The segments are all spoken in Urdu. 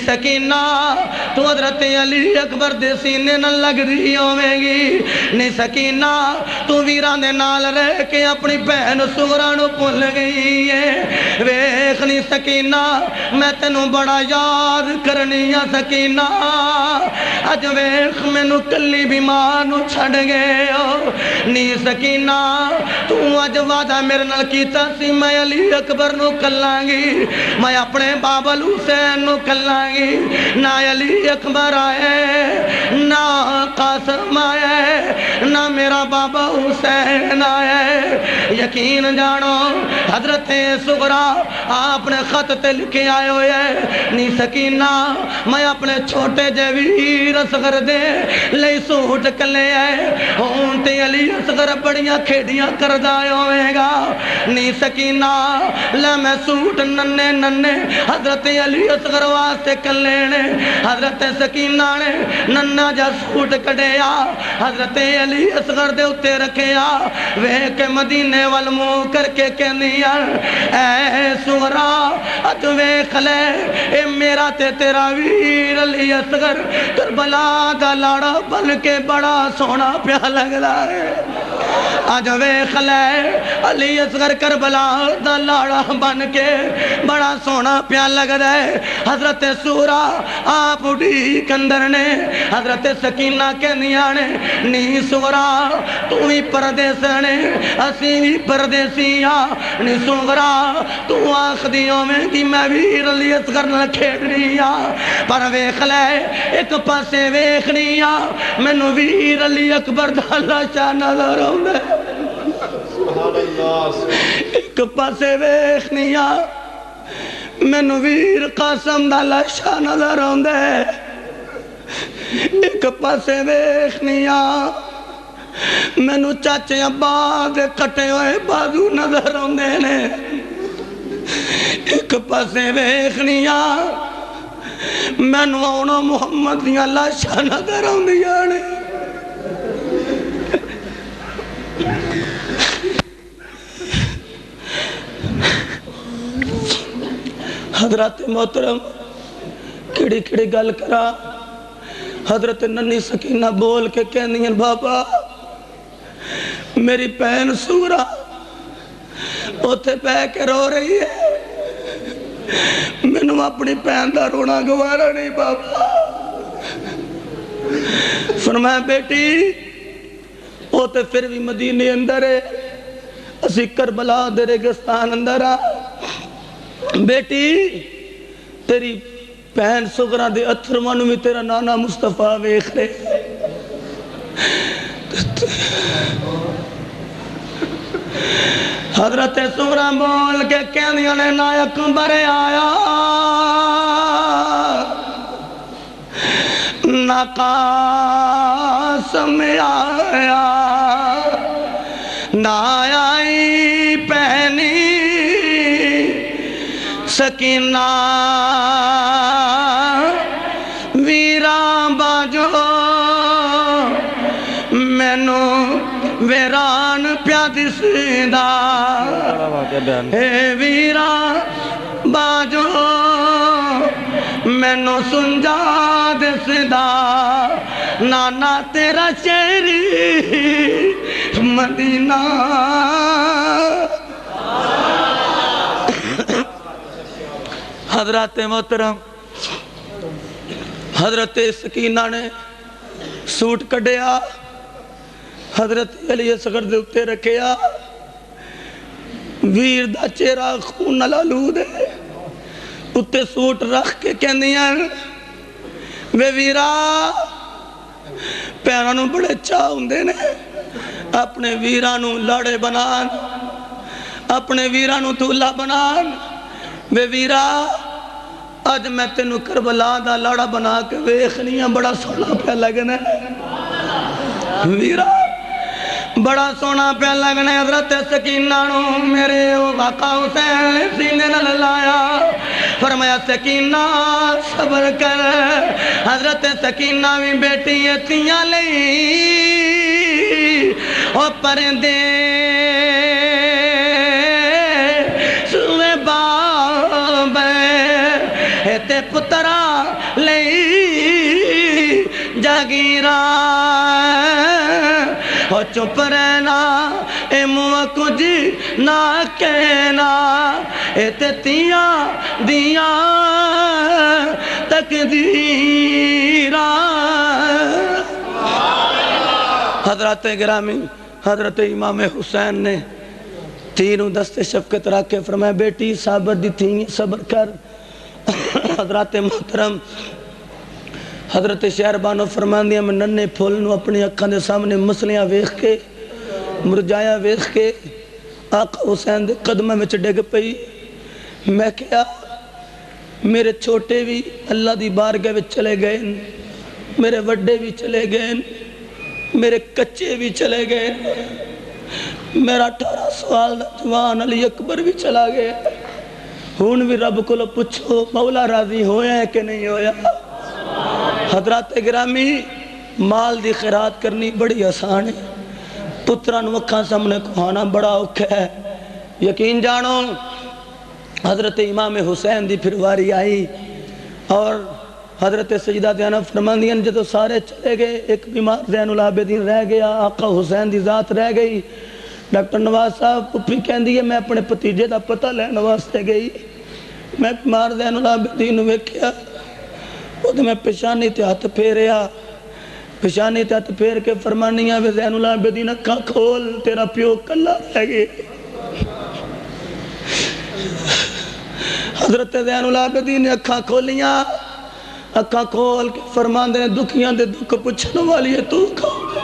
سکینہ تو حضرت علی اکبر دے سینے نہ لگ رہی ہوے گی نہیں سکینہ تو ویران دے نال رہ کے اپنی بہن سغرا نو بھول گئی ہے ویکھ نہیں سکینہ میں تینوں بڑا یاد کرنی ہے سکینہ اج ویکھ مینوں کلی بیمار نو چھڈ گئے ہو نہیں سکینہ تو اج وعدہ میرے نال کیتا سی میں علی اکبر نو کلاں گی میں اپنے بابا حسین نو کلاں گی نہ علی اکبر آئے نہ قاسم آئے نہ میرا بابا حسین آئے یقین جانو حضرت سغرا آپ نے خط تے لکھے آئے ہوئے نہیں سکینہ میں اپنے چھوٹے جے ویر اصغر دے لئی سوٹ کلے آئے ہون تے علی اصغر بڑیاں کھیڑیاں کردہ ہوئے گا نہیں سکینہ لے میں سوٹ ننے ننے حضرت علی اصغر واسطے کلے نے حضرت سکینہ نے ننا جا سوٹ کڑیا حضرت علی اصغر دے اتے رکھیا وے کے مدینے والمو کر کے کہنیا اے سغرا اج ویکھ لے اے میرا تے تیرا ویر علی اصغر کربلا دا لاڑا بن کے بڑا سونا پیا لگدا ہے اج ویکھ لے علی اصغر کربلا دا لاڑا بن کے بڑا سونا پیا لگدا ہے حضرت سورا آپ اڑی کندر نے حضرت سکینہ کہنیاں نے نی سغرا تو ہی پردیس نے اسی بھی پردیسیاں نی سغرا تو آنکھ دیوں میں کہ میں ویر علی اصغر نہ کھیڑنیاں پر ویکھ لے ایک پاسے ویکھنیاں مینو ویر علی اکبر دا لاشا نظر آؤندے ایک پاسے ویکھنیاں مینو ویر قاسم دا لاشا نظر آؤندے ایک پاسے ویکھنیاں مینو چاچے ابا دے کٹے ہوئے بازو نظر آؤندے نے ایک پاسے ویکھنیاں مینو آؤنا محمد دیاں لاشا نظر آؤندیاں نے حضرت محترم کڑی کڑی گل کرا حضرت ننی سکینہ بول کے کہنی ہیں بابا میری بہن سورا اوتھے بہ کے رو رہی ہے میں نے اپنی بہن دا رونا گوارا نہیں بابا فرمایا بیٹی اوتھے پھر بھی مدینے اندر ہے اسی کربلا دے ریگستان اندر آ بیٹی تیری بہن سغرا دے اتھرمانو میں تیرا نانا مصطفیٰ ویکھ رہے حضرت سغرا بول کے کہنیاں نے نا اکبر آیا نا قاسم آیا نا آئی پہنی سکینہ ویران باجو مینو ویران پیا دسدا اے ویران باجو مینو سنجا دسدا نانا تیرا شہری مدینہ حضرت محترم حضرت سکینہ نے سوٹ کڑیا حضرت علی اصغر دے اتے رکھیا ویر دا چہرہ خون لالود ہے اتے سوٹ رکھ کے کہندیاں وے ویرا پیرانوں بڑے چاہ ہوندے نے اپنے ویرانوں لاڑے بنان اپنے ویرانوں دھولا بنان وے ویرا آج میں تینو کربلا دا لاڑا بنا کے ویکھنیاں بڑا سونا پہ لگنا ویرا بڑا سونا پہ لگنا حضرت سکینہ نو میرے آقا حسین سینے نہ لایا فرمایا سکینہ صبر کر حضرت سکینہ بھی بیٹی اتیاں لئی او پرندے سوے باب تے پترا لئی جاگیراں ہو چپ رہنا اے منہ کچھ نہ کہنا اے تیاں دیاں تقدیراں۔ حضرات گرامی، حضرت امام حسین نے تینوں دست شفقت رکھ کے فرمایا بیٹی صبر دی تھی صبر کر۔ حضرات محترم حضرت شہربانو فرمان دیا میں ننے پھول نو اپنی اکھاں دے سامنے مسلیاں ویکھ کے مرجایا ویکھ کے آقا حسین دے قدمہ میں ڈگ پئی۔ میں کیا میرے چھوٹے بھی اللہ دی بارگاہ وچ چلے گئے، میرے وڈے بھی چلے گئے، میرے کچے بھی چلے گئے، میرا 18 سال جوان علی اکبر بھی چلا گیا۔ ہون بھی رب کو پوچھو مولا راضی ہویا ہے کہ نہیں ہویا۔ حضرات گرامی مال دی خیرات کرنی بڑی آسان ہے، پتران وکھاں سامنے کھانا بڑا اوکھا ہے۔ یقین جانو حضرت امام حسین دی پھر واری آئی اور حضرت سجدہ زینب فرماندیاں جدو سارے چلے گئے ایک بیمار زین العابدین رہ گیا، آقا حسین دی ذات رہ گئی۔ ڈاکٹر نواز صاحب پپی کہندی ہے میں اپنے پتیجے دا پتہ لینے واسطے گئی، میں بیمار زین العابدین ویکھیا، وہ میں پیشانی تے ہاتھ پھیریا، پیشانی تے ہاتھ پھیر کے فرمانیاں وے زین العابدین اکھاں کھول تیرا پیو کلا رہ گئے۔ حضرت زین العابدین نے اکھاں کھولیاں، اکھاں کھول کے فرماندے دکھیاں دے دکھ پوچھنے والی ہے تو کھول۔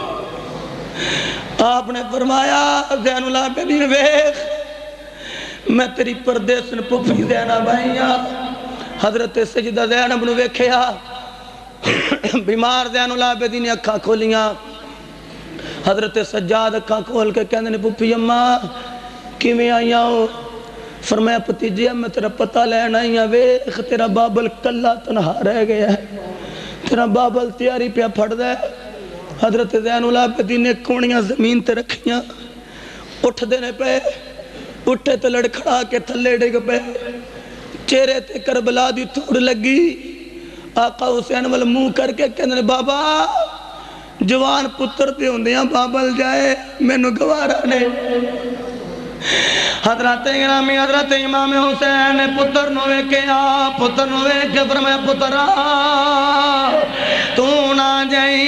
آپ نے فرمایا زین العابدین ویکھ میں تیری پردیسن پپی زینب آئیاں۔ حضرت سجدہ زینب نے ویکھیا، بیمار زین العابدین نے اکھاں کھولیاں۔ حضرت سجاد اکھاں کھول کے کہندے نے پپی اماں کیویں آئیاں ہو؟ فرمایا پتیجیا میں تیرا پتہ لینا ہی ہے، ویکھ تیرا بابل کلا تنہا رہ گیا ہے، تیرا بابل تیاری پیا پھڑ دے۔ حضرت زین العابدین نے کونیاں زمین تے رکھیاں، اٹھ دینے پہ اٹھے تے لڑکھڑا کے تھلے ڈگ پہ، چہرے تے کربلا دی تھوڑ لگی۔ آقا حسین وال منہ کر کے کہنے بابا جوان پتر تے ہوندیاں بابل جائے مینوں گوارا نے۔ حضرت گرامی حضرت امام حسین نے پتر نو ویکھیا، پتر نو ویکھ کے فرمایا پترا تو نہ جائی،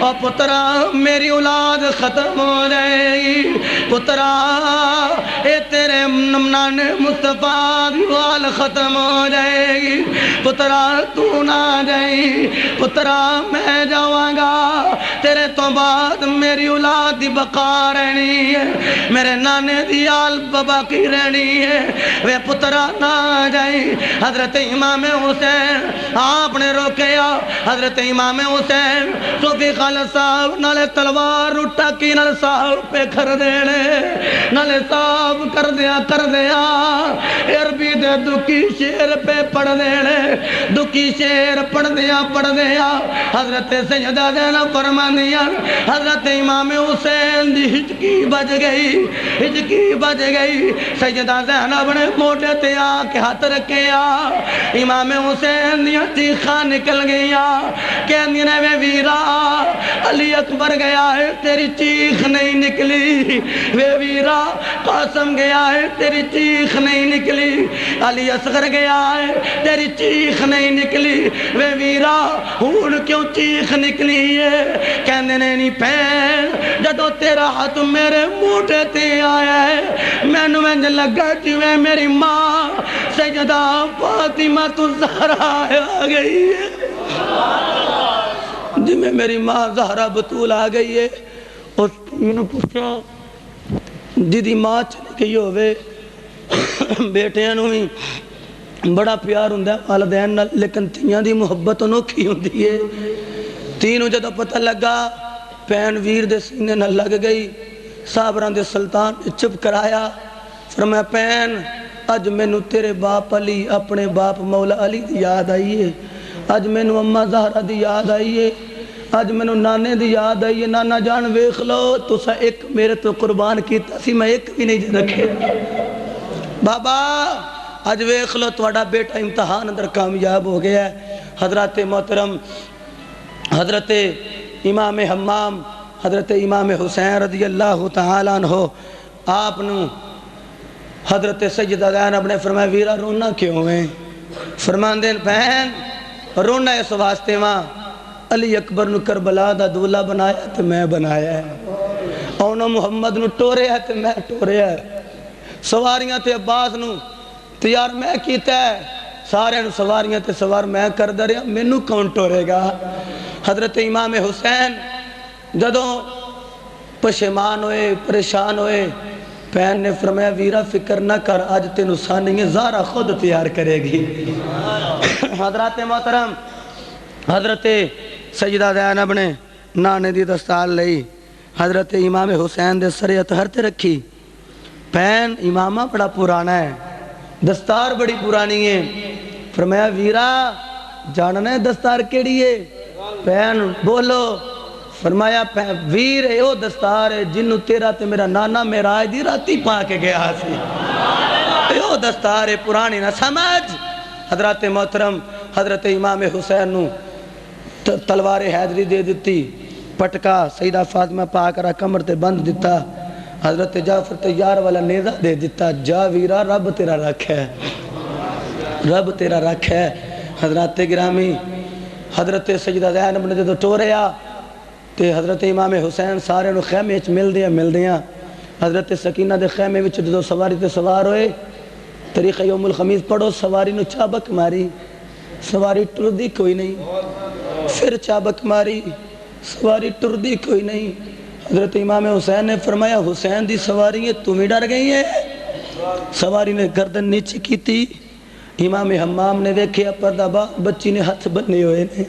اور پترا میری اولاد ختم ہو جائے گی، پترا اے تیرے نمنان مصطفیٰ دی اولاد ختم ہو جائے گی، پترا تو نہ جائی، پترا میں جاواں گا، تیرے تو بعد میری اولاد دی بقا رہنی ہے، میرے نانے دی آل بابا کی رہنی ہے، وہ پترا نہ جائی۔ حضرت امام حسین آپ نے روکیا، حضرت امام حسین صوفی خالد صاحب نالے تلوار اٹھا کی نال صاحب پہ کر دینے، نالے صاحب کر دیا عربی دے دکھی شیر پہ پڑھ دینے، دکھی شیر پڑھ دیا حضرت سیدہ زینب فرمانیاں حضرت امام حسین دی ہچکی بج گئی، سیدہ زینب نے موٹے تے آ کے ہاتھ رکھیا، امام حسین دیا چیخاں نکل گیا، کہندی نے وے ویرا علی اکبر گیا ہے تیری چیخ نہیں نکلی، وے ویرا قاسم گیا ہے تیری چیخ نہیں نکلی، علی اصغر گیا ہے تیری چیخ نہیں نکلی، وے ویرا ہون کیوں چیخ نکلی ہے؟ کہندے نے نہیں پہن جدو تیرا ہاتھ میرے موٹے تے آیا ہے میں نو انج لگا جویں میری ماں سیدہ فاطمہ تو زہرا آ گئی ہے، جی میں میری ماں زہرا بطول آ گئی ہے۔ اس نے پوچھا جدی ماں چلی گئی ہوئے بیٹیاں نو بھی بڑا پیار ہوندا ہے والدین نال، لیکن تھیاں دی محبت انوکھی ہوندی ہے۔ تینوں جدو پتہ لگا پین ویر دے سینے نہ لگ گئی، صابران دے سلطان نے چپ کرایا، فرمایا پین اج مینوں تیرے باپ علی اپنے باپ مولا علی دی یاد آئی ہے، اج مینوں اماں زہرا دی یاد آئی ہے، اج مینوں نانے دی یاد آئی ہے، نانا جان ویکھ لو تسا ایک میرے تو قربان کیتا سی میں ایک بھی نہیں رکھے، بابا اج ویکھ لو تہاڈا بیٹا امتحان اندر کامیاب ہو گیا ہے۔ حضرات محترم حضرت امام حمام حضرت امام حسین رضی اللہ تعالیٰ عنہ آپ نو حضرت سیدہ زینب نے فرمایا ویرا رونا کیوں ہے؟ فرمان دین بہن رونا اس واسطے ماں علی اکبر نو کربلا دا دولہ بنایا تو میں بنایا ہے، اونا محمد نو ٹورے ہے تو میں ٹورے ہے، سواریاں تے عباس نو تیار میں کیتا ہے، سارے نو سواریاں تے سوار میں کر دریا، میں نو کون ٹورے گا؟ حضرت امام حسین جدوں پشیمان ہوئے پریشان ہوئے، پہن نے فرمایا ویرا فکر نہ کر، آج تینو سانی ہے زارہ خود تیار کرے گی۔ حضرات محترم حضرت سیدہ زینب نے نانے دی دستار لئی، حضرت امام حسین دے سر اطہر تے رکھی، پہن امامہ بڑا پرانا ہے، دستار بڑی پرانی ہے، فرمایا ویرا جاننا ہے دستار کیڑی ہے؟ پہن بولو، فرمایا ویر ہے وہ دستار ہے جنہوں تیرا تے میرا نانا میراج دی راتی پا کے گیا سی، وہ دستار ہے پرانی نہ سمجھ۔ حضرت محترم حضرت امام حسین نو تلوار حیدری دے دیتی، پٹکا سیدہ فاطمہ پاک را کمر تے بند دیتا، حضرت جعفر تیار والا نیزہ دے دیتا، جا ویرا رب تیرا رکھ ہے، رب تیرا رکھ ہے۔ حضرت گرامی حضرت سیدہ زینب نے جدو ٹوریا تے حضرت امام حسین سارے نو خیمے چ مل دیاں، حضرت سکینہ دے خیمے وچ جدو سواری تے سوار ہوئے، طریقہ یوم الخمیس پڑھو، سواری نو چابک ماری، سواری ٹردی کوئی نہیں، پھر چابک ماری، سواری ٹردی کوئی نہیں۔ حضرت امام حسین نے فرمایا حسین دی سواری ہے تمہیں ڈر گئی ہے؟ سواری نے گردن نیچے کی تھی، امام حمام نے دیکھیا پردہ با بچی نے ہاتھ بننے ہوئے نے،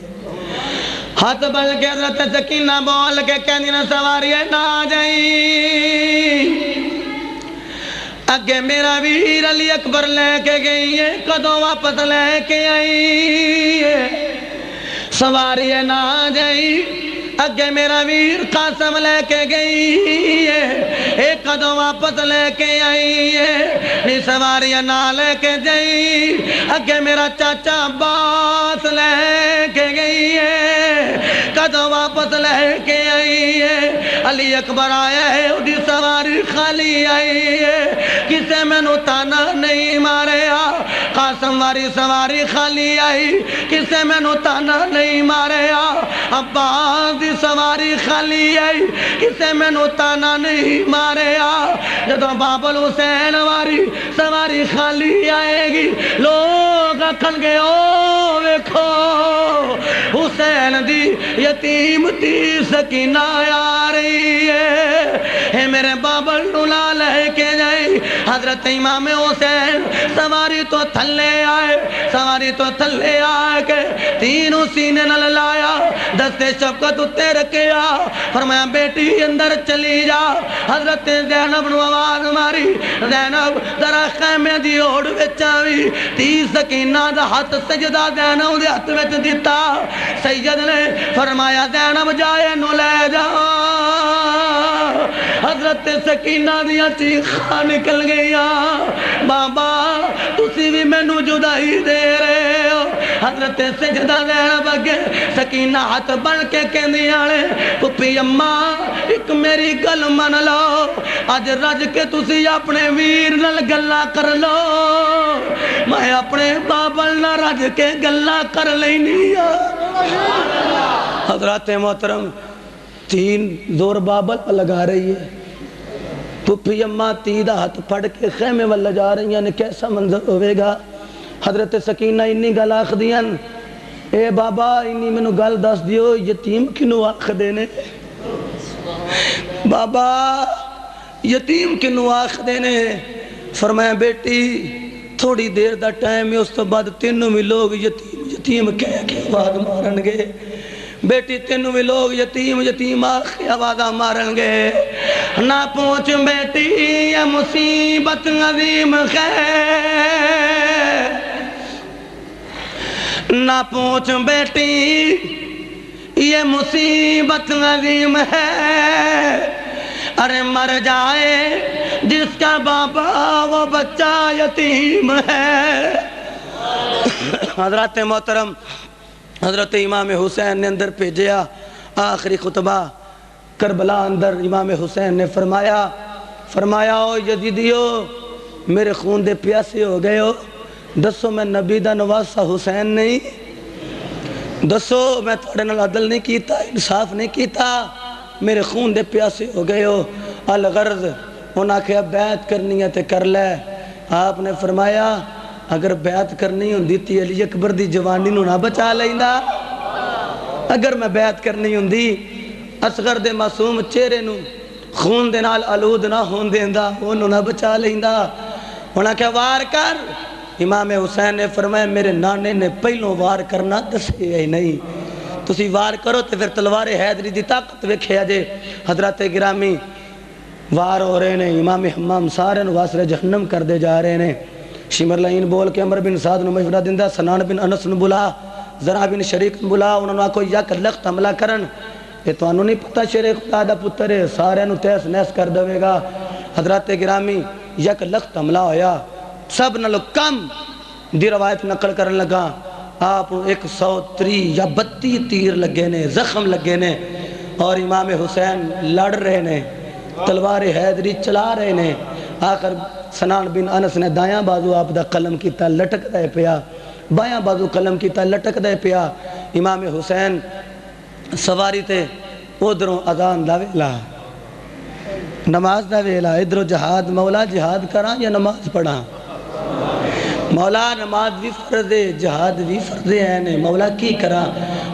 ہاتھ بن کے حضرت سکینہ بول کے کہنی نہ سواری ہے نہ جائیں، اگے میرا ویر علی اکبر لے کے گئی ہے، کدوں واپس لے کے آئی ہے، سواری ہے نہ جائیں، اگے میرا ویر قاسم لے کے گئی ہے، ایک کدوں واپس لے کے آئی ہے، نی سواری ہے نہ لے کے جائی، اگے میرا چاچا عباس لے کے گئی ہے، کدوں واپس لے کے آئی ہے، علی اکبر آیا ہے اُدھی سواری خالی آئی ہے، کسے میں نو تانا نہیں ماریا، قاسم واری سواری خالی آئی، کسے میں نو تانا نہیں ماریا، عباس سواری خالی آئی، کسے میں نو تانا نہیں ماریا، جدو بابل حسین واری سواری خالی آئے گی، لوگ اکھن گے او ویکھو حسین دی یتیم دی سکینہ آ رہی ہے، میرے بابل نولا لے کے جائے، حضرت امام حسین سواری تو تھلے آئے، سواری تو تھلے آئے کے تینوں سینے نہ لایا، دستے شفقت اتے رکھیا، فرمایا بیٹی اندر چلی جا، حضرت زینب نو آواز ماری، زینب ذرا خیمے دی اوڑ وچاوی، تی سکینہ دا ہاتھ سجدہ زینب دے ہاتھ وچ دیتا، سید نے فرمایا زینب جائے نو لے جا، حضرت سکینہ دیا چیخاں نکل گیا، بابا تسی بھی میں نو جدائی دے رہے ہو، حضرت سجدہ زینب اگے سکینہ ہاتھ بن کے کہندی آنے، پپی اماں ایک میری گل من لو، آج رج کے تسی اپنے ویر نل گلہ کر لو، میں اپنے بابل نہ رج کے گلہ کر لینی ہے۔ حضرات محترم تین زور بابل لگا رہی ہے، پپی اماں تیدہ ہاتھ پڑھ کے خیمے والا جا رہی ہیں، کیسا منظر ہوئے گا؟ حضرت سکینہ انی گل آخ دیاں، اے بابا انی میں نو گل دس دیو یتیم کنو آخ دینے، بابا یتیم کنو آخ دینے، فرمایا بیٹی تھوڑی دیر دا ٹائم ہے، اس تو بعد تینوں بھی لوگ یتیم کہہ کے آواز مارن گے، بیٹی تینوں بھی لوگ یتیم آخ کے آواز مارن گے، نہ پوچھ بیٹی یہ مصیبت عظیم ہے، نہ پوچھ بیٹی یہ مصیبت عظیم ہے، ارے مر جائے جس کا بابا وہ بچہ یتیم ہے۔ حضرات محترم حضرت امام حسین نے اندر بھیجیا آخری خطبہ کربلا اندر امام حسین نے فرمایا او یزیدیو میرے خون دے پیاسے ہو گئے ہو، دسو میں نبی دا نواسا حسین نہیں، دسو میں تھوڑے نال عدل نہیں کیتا، انصاف نہیں کیتا، میرے خون دے پیاسے ہو گئے ہو۔ الغرض انہاں کہا بیعت کرنی ہے تے کر لے۔ آپ نے فرمایا اگر بیعت کرنی ہوندی تی علی اکبر دی جوانی نو نہ بچا لیندا، اگر میں بیعت کرنی ہوندی اصغر دے معصوم چہرے نو خون دے نال آلود نہ ہون دیندا، انہوں نہ بچا لیندا۔ انہاں کہا وار کر۔ امام حسین نے فرمایا میرے نانے نے پہلوں وار کرنا دسے ہی نہیں، تسی وار کرو تے پھر تلوار حیدری دی طاقت ویکھیا جے۔ حضرات گرامی وار ہو رہے ہیں، امام حمام سارے نو واسرے جہنم کر دے جا رہے ہیں۔ شمر لائن بول کے عمر بن سعد نو مشورہ دیندا، سنان بن انس نو بلا، زرع بن شریک نو بلا، انہوں نے آکو یک لخت حملہ کرن، یہ تو انہوں نہیں پتہ شیر خدا دا پتر ہے، سارے نو تیس نیس کر دوے گا۔ حضرات گرامی یک لخت حملہ ہویا، سب نلو کم دی روایت نقل کرن لگا، آپ 130 یا 32 تیر لگے نے، زخم لگے نے، اور امام حسین لڑ رہے نے، تلوار حیدری چلا رہے نے۔ آخر سنان بن انس نے دایاں بازو آپ دا قلم کیتا لٹک دے پیا، بایاں بازو قلم کیتا لٹک دے پیا۔ امام حسین سواری تے ادھروں اذان دا ویلا، نماز دا ویلا، ادھروں جہاد، مولا جہاد کراں یا نماز پڑھاں؟ مولا نماز بھی فرض ہے، جہاد بھی فرض ہے نے، مولا کی کراں؟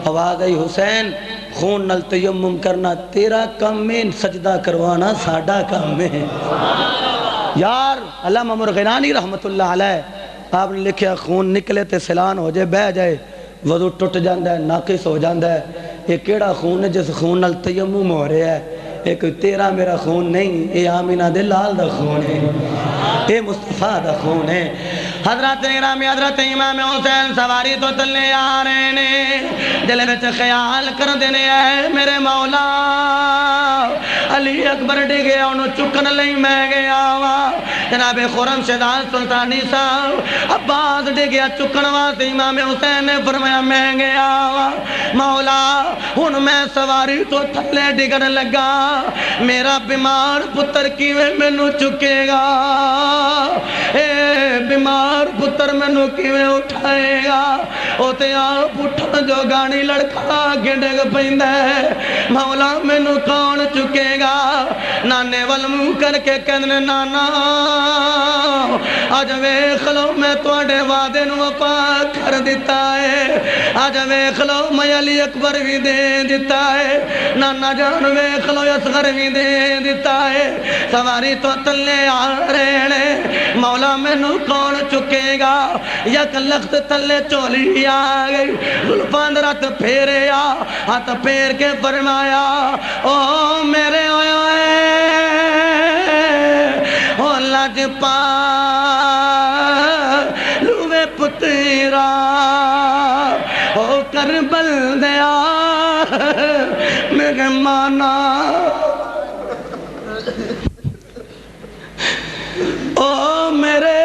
آواز آئی حسین خون نل تیمم کرنا تیرا کام میں، سجدہ کروانا ساڈا کام میں۔ یار علامہ مرغینانی رحمت اللہ علیہ آپ نے لکھیا خون نکلے تے سلان ہو جائے بہ جائے وضو ٹوٹ جاندہ ہے، ناقص ہو جاندہ ہے۔ یہ کیڑا خون ہے جس خون نل تیمم ہو رہا ہے؟ ایک تیرا میرا خون نہیں، یہ آمینہ دے لال دا خون ہے، یہ مصطفیٰ دا خون ہے۔ حضرت گرامی حضرت امام حسین سواری تو تلے آ رہے نے، دل وچ خیال کر دینے ہے میرے مولا علی اکبر ڈگے انہوں چکن لئی میں گیا وا، جناب خرم شہزاد سلطانی صاحب عباس ڈگیا چکن واسطے، امام حسین نے فرمایا میں گیا وا مولا ہن میں سواری تو تھلے ڈگن لگا، میرا بیمار پتر کیویں مینوں چکے گا، اے بیمار پتر مینوں کیویں اٹھائے گا؟ او تے آپ اٹھن جو گاڑی لڑکا کے ڈگ پیندا ہے، مولا مینوں کون چکے گا؟ نانے ول منہ کر کے کہندے نانا اج ویکھ لو میں تواڈے وعدے نوں وفا کر دتا ہے، اج ویکھ لو میں علی اکبر بھی دے دتا ہے، نانا جان ویکھ لو اصغر بھی دے دتا ہے، سواری تو تلے آ رہے نے، مولا مینوں کون چکے گا؟ یک لخت تلے چولی آ گئی، زلفاں دے رات پھیرے آ، ہاتھ پھیر کے فرمایا او میرے ہوئے او لج پا لوے پترا او کربل دیا میرے مانا او میرے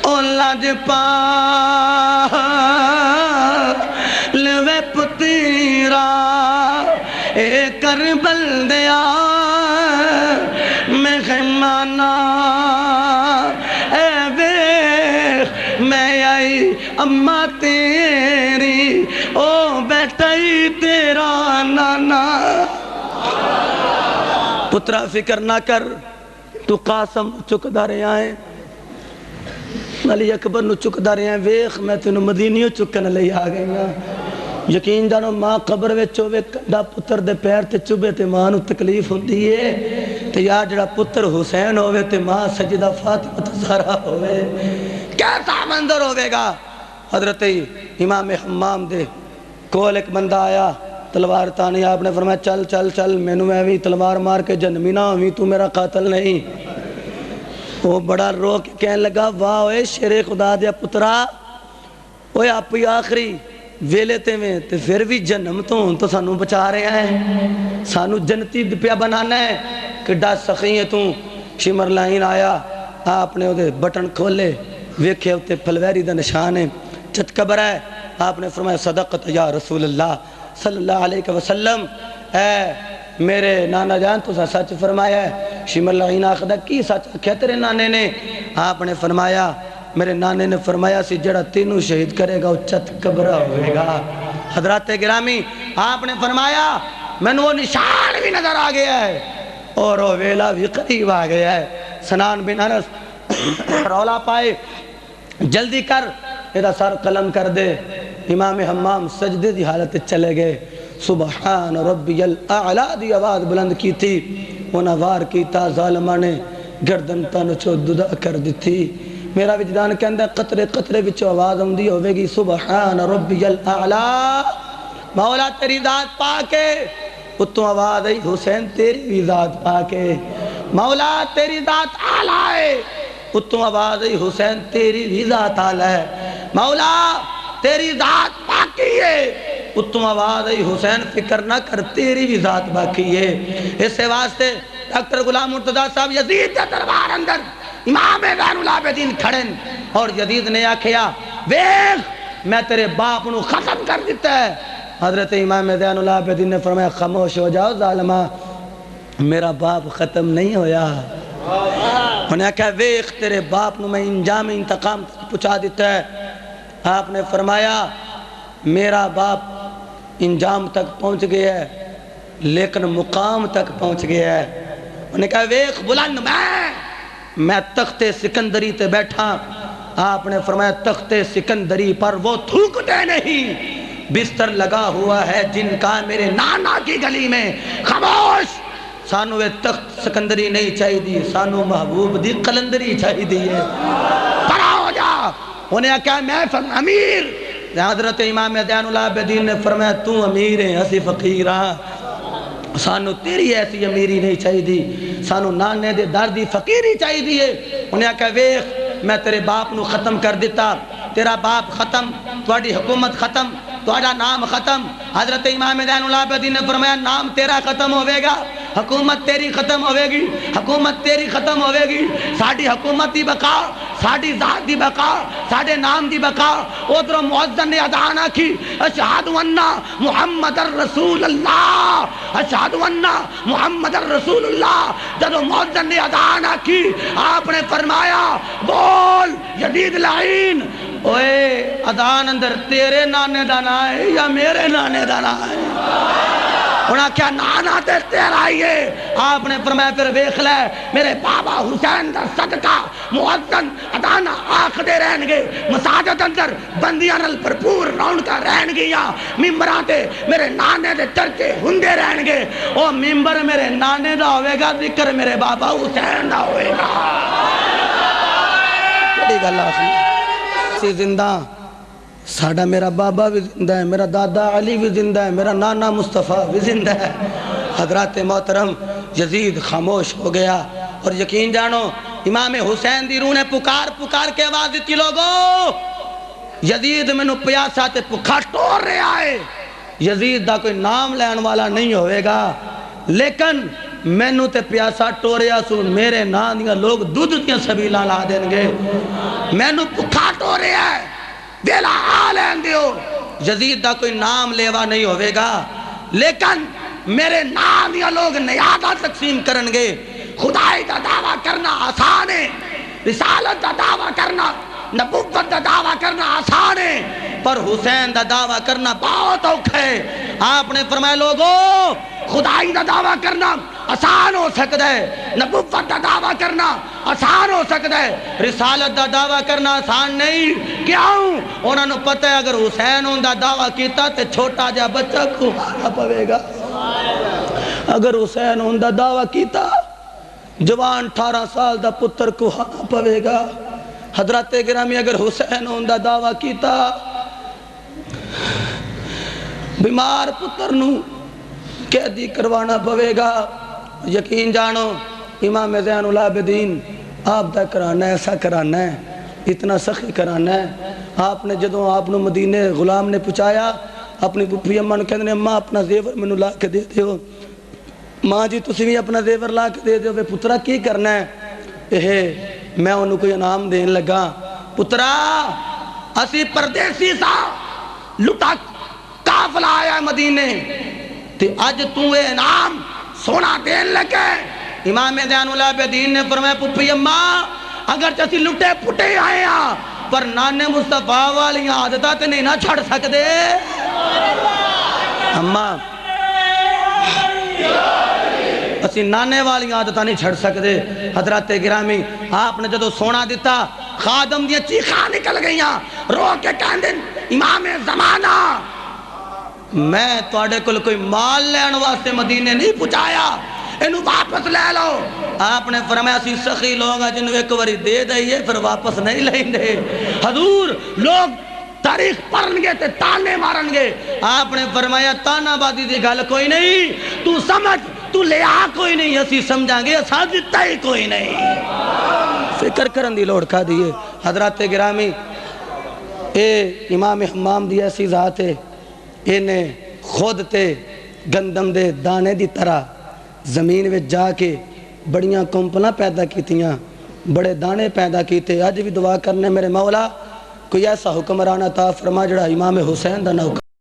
او لج پا لوے پترا اے کربل دیا میں خیمانا، اے ویخ میں آئی اماں تیری او بیٹا ہی تیرا نانا۔ پترا فکر نہ کر تو قاسم چک دا رہے آئیں، علی اکبر نو چک دا رہے آئیں، ویخ میں تینوں مدینیوں چکن لئی آ گئی ہاں۔ یقین جانو ماں قبر وچ ہوے کنڈا پتر دے پیر تے چوبے تے ماں نو تکلیف ہوندی ہے، تے یار جڑا پتر حسین ہوے تے ماں سجدہ فاطمہ زہرا ہوے کیسا منظر ہوے گا؟ حضرت امام حمام دے کول ایک بندہ آیا تلوار تانی، آپ نے فرمایا چل چل چل مینوں ایویں تلوار مار کے جنمی نہ ہوئی، تو میرا قاتل نہیں۔ وہ بڑا رو کے کہنے لگا واہ اوے شیر خدا دیا پترا، اوے آپ ہی آخری ویلے تے میں تے پھر بھی جنم تو سانو بچا رہے ہیں، سانو جنتی پیا بنانا ہے، کڈا سخی ہے تو۔ شمر لائن آیا، آپ نے وہ بٹن کھولے، ویکھے ہوتے پھلویری دا نشان ہے، اچت قبر ہے. آپ نے فرمایا صدقت یا رسول اللہ صلی اللہ علیہ وسلم، اے میرے نانا جان تو سچ فرمایا ہے. شمر لعین آخدہ کی سچ کیا تیرے نانے نے؟ آپ نے فرمایا میرے نانے نے فرمایا سی جڑا تینوں شہید کرے گا وہ چت قبرہ ہوئے گا. حضرات گرامی آپ نے فرمایا میں نے وہ نشان بھی نظر آ گیا ہے اور وہ ویلا بھی قریب آ گیا ہے. سنان بن انس رولا پائے جلدی کر میرا سر قلم کر دے. امام حمام سجدے دی حالت چلے گئے. سبحان ربی الاعلیٰ دی آواز بلند کی تھی، انہاں وار کیتا ظالمہ نے گردن تن چو ددا کر دی تھی. میرا وجدان کہندہ قطرے قطرے بچو آواز ہوندی ہوئے گی سبحان ربی الاعلیٰ، مولا تیری ذات پاکے. اتوں آواز آئی حسین تیری بھی ذات پاکے، مولا تیری ذات اعلیٰ ہے. اتوں آواز آئی حسین تیری بھی ذات اعلیٰ ہے، مولا تیری ذات باقی ہے. اتوں آواز آئی حسین فکر نہ کر تیری بھی ذات باقی ہے. اس سے واسطے ڈاکٹر غلام مرتضیٰ صاحب یزید کے دربار اندر امام زین العابدین کھڑن اور یزید نے آکھیا ویخ میں تیرے باپ نو ختم کر دیتا ہے. حضرت امام زین العابدین نے فرمایا خاموش ہو جاؤ ظالمہ، میرا باپ ختم نہیں ہویا. انہیں کہا ویخ تیرے باپ نو میں انجام انتقام پہنچا دیتا ہے. آپ نے فرمایا میرا باپ انجام تک پہنچ گیا ہے لیکن مقام تک پہنچ گیا ہے. انہیں کہا ویخ بلند میں تخت سکندری تے بیٹھا. آپ نے فرمایا تخت سکندری پر وہ تھوکتے نہیں، بستر لگا ہوا ہے جن کا میرے نانا کی گلی میں. خاموش، سانو وہ تخت سکندری نہیں چاہی دی، سانو محبوب دی قلندری چاہی دی ہے. پڑا ہو جا. انہیں کہا میں امیر. حضرت امام زین العابدین نے فرمایا تو امیر ہیں اسی فقیر ہاں، سانو تیری ایسی امیری نہیں چاہی دی، سانو نانے دے دردی فقیری چاہی دی ہے. انہیں کہا ویخ میں تیرے باپ نو ختم کر دیتا، تیرا باپ ختم، تواڈی حکومت ختم، تواڈا نام ختم. حضرت امام زین العابدین نے فرمایا نام تیرا ختم ہوئے گا، حکومت تیری ختم ہوئے گی، حکومت تیری ختم ہوئے گی، ساڑھی حکومت دی بقا، ساڑھی ذات دی بقا، ساڑھے نام دی بقا. ادھر معزن نے ادانا کی اشہد انہ محمد الرسول اللہ، اشہد انہ محمد الرسول اللہ. جب معزن نے ادانا کی آپ نے فرمایا بول یزید لعین، اوے ادان اندر تیرے نانے دانا ہے یا میرے نانے دانا ہے؟ انہاں کیا نانا تے تیرا ہی ہے. آپ نے فرمایا پھر ویکھ لے میرے بابا حسین دا صدقہ معزن ادانا آخ دے رہن گے، مساجد اندر بندیاں نال بھرپور رونقاں رہن گیاں، ممبراں تے میرے نانے دے چرچے ہوندے رہن گے. او ممبر میرے نانے دا ہوئے گا، ذکر میرے بابا حسین دا ہوئے گا. کیڑی گل آسی زندہ ساڑھا میرا بابا بھی زندہ ہے، میرا دادا علی بھی زندہ ہے، میرا نانا مصطفیٰ بھی زندہ ہے. حضرات محترم یزید خاموش ہو گیا اور یقین جانو امام حسین دی روح نے پکار پکار کے آواز دیتی لوگو یزید میں نو پیاسا تے پکھا ٹور رہے آئے. یزید دا کوئی نام لین والا نہیں ہوئے گا لیکن میں نو تے پیاسا ٹوریا سو میرے نام دیا لوگ دودھ دیا سبیلہ لا دیں گے. میں نو پکھا ٹورے آئے دیلا آلین دیو. یزید دا کوئی نام لیوا نہیں ہوئے گا لیکن میرے نام یا لوگ نیادہ تقسیم کرنگے. خدای دا دعویٰ کرنا آسان ہے، رسالت دا دعویٰ کرنا، نبوت دا دعویٰ کرنا آسان ہے، پر حسین دا دعویٰ کرنا بہت اوکھ ہے. آپ نے فرمایا لوگو خدای دا دعویٰ کرنا آسان ہو سکتا ہے، نبوت دا دعویٰ کرنا آسان ہو سکتا ہے، رسالت دا دعویٰ کرنا آسان نہیں. کیوں؟ انہوں نے پتہ ہے اگر حسین ان دا دعویٰ کیتا تو چھوٹا جا بچہ کھانا پوے گا. اگر حسین ان دا دعویٰ کیتا جوان 18 سال دا پتر کھانا پوے گا. حضرت گرامی اگر حسین ان دا دعویٰ کیتا بیمار پتر نو قیدی کروانا پوے گا. یقین جانو امام زین العابدین آپ دا کرانا ہے، ایسا کرانا ہے، اتنا سخی کرانا ہے. آپ نے جدوں آپ نے مدینے غلام نے پچایا اپنی پپی اماں نے کہنے ماں اپنا زیور میں لا کے دے دیو. ماں جی تسی بھی اپنا زیور لا کے دے دیو. پترا کی کرنا ہے؟ میں انہوں کو انعام دین لگا. پترا اسی پردیسی سا لٹا قافلہ آیا مدینے تے اج تو اے انعام سونا دین لگے. امام زین العابدین نے فرمایا پپی اماں اگر چسی لٹے پھٹے آئے ہاں پر نانے مصطفیٰ والی عادتہ تے نہیں نہ چھڑ سکدے. اماں اسی نانے والی عادتہ نہیں چھڑ سکدے. حضرات گرامی آپ نے جدو سونا دیتا خادم دیا چیخاں نکل گئیاں رو کے کہندے امام زمانہ میں توڑے کل کوئی مال لین واسطے مدینے نہیں پہنچایا انہوں واپس لے لو. آپ نے فرمایا سی سخی لوگا جنہوں ایک وری دے دائیے پھر واپس نہیں لیں دے. حضور لوگ تاریخ پڑھنگے تے تانے مارنگے. آپ نے فرمایا تانا بادی دی گل کوئی نہیں تو سمجھ تو لے آ کوئی نہیں اسی سمجھاں گے اساں دیتا ہی کوئی نہیں. فکر کرن دی لوڑ کھا دیئے. حضرات گرامی اے امام حمام دی ایسی ذات ہے انہیں خود تے گندم دے دانے دی طرح زمین وچ جا کے بڑیاں کمپلاں پیدا کیتیاں بڑے دانے پیدا کیتے. آج بھی دعا کرنے میرے مولا کوئی ایسا حکمران عطا فرما جڑا امام حسین دا نہ